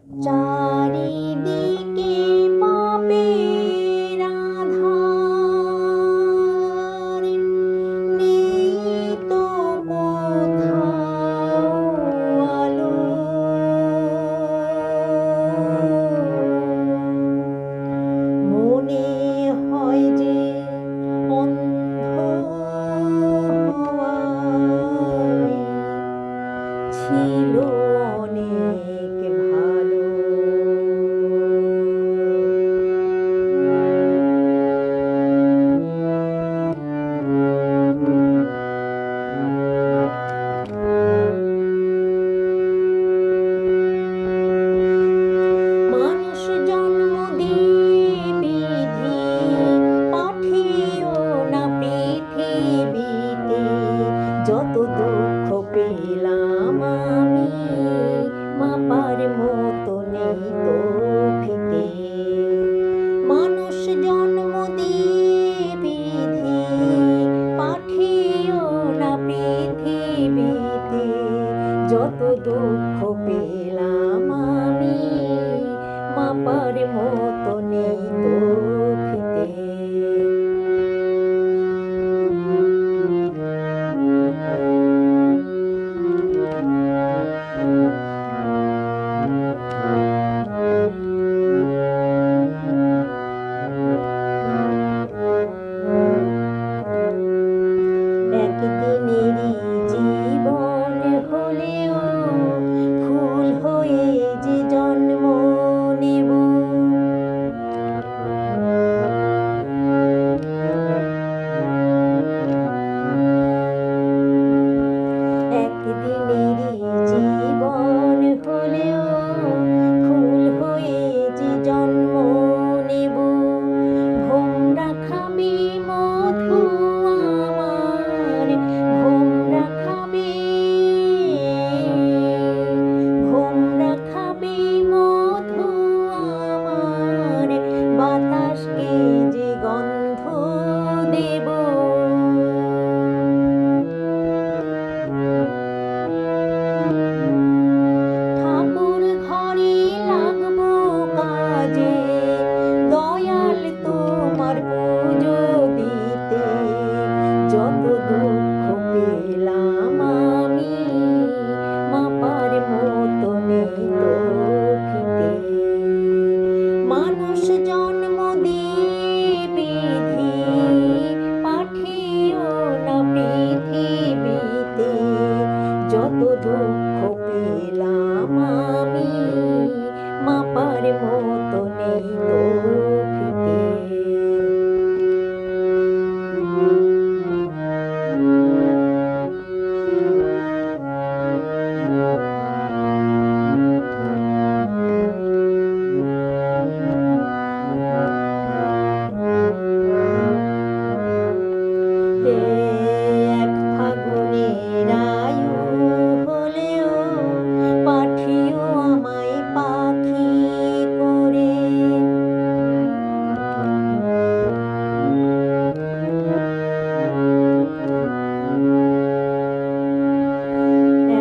চারিদিকে পাপের আঁধার, নেই তো কোথাও আলো। মনে হয় যে অন্ধ হওয়াই ছিল অনেক ভালো। মানুষ জন্ম দিয়ে বিধি পাঠিও না পৃথিবীতে, যত দুঃখ পেলাম আমি মাপার মতো নেই তো ফিতে। মানুষ জন্ম দিয়ে বিধি পাঠিও না পৃথিবীতে, যত দুঃখ পেলাম আমি মাপার মতো নেই তো ফিতে। একদিনেরই জীবন হলেও ফুল হয়ে যে জন্ম নেব, একদিনেরই জীবন হলেও ফুল হয়ে যে জন্ম নেব। ভোমরা খাবে মধু আমার, ভোমরা খাবে, ভোমরা খাবে মধু আমার, বাতাসকে যে গন্ধ দেব। ঠাকুর ঘরে লাগবো কাজে, দয়াল তোমার পুজো দিতে, যত দুঃখ পেলাম আমি মাপার মতো নেই তো ফিতে। মানুষ জন্ম দিয়ে বিধি পাঠিও না পৃথিবীতে, যত দুঃখ পেলাম আমি মাপার মতো নেই তো ফিতে। এক ফাগুনের আয়ু হলেও পাঠিও আমায় পাখি করে,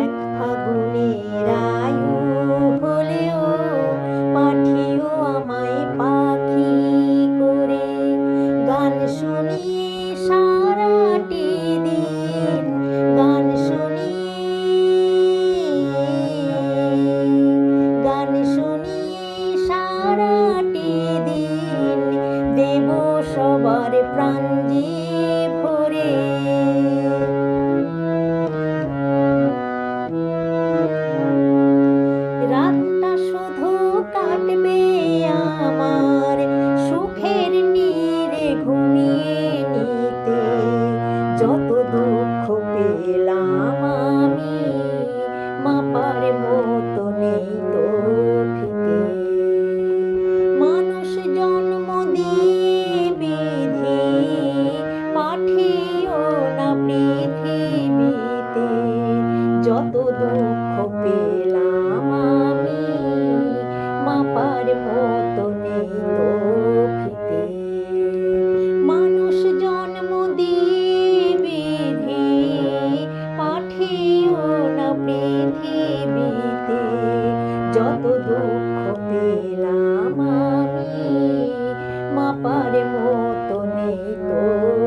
এক ফাগুনের আয়ু হলেও পাঠিও আমায় পাখি করে। গান শুনিয়ে সারাটি দিন, গান শুনিয়ে, গান শুনিয়ে সারাটি দিন দেব সবার প্রাণ যে ভরে। রাতটা শুধু কাটবে আমার সুখের নীড়ে ঘুমিয়ে নিতে, যত দুঃখ পেলাম আমি মাপার মতো নেই তো ফিতে। মানুষ জন্ম দিয়ে বিধি পাঠিও না পৃথিবীতে, যত দুঃখ পেলাম আমি মাপার মতো নেই তো ফিতে। মানুষ জন্ম দিয়ে বিধি পাঠিও না পৃথিবীতে, যত দুঃখ তোর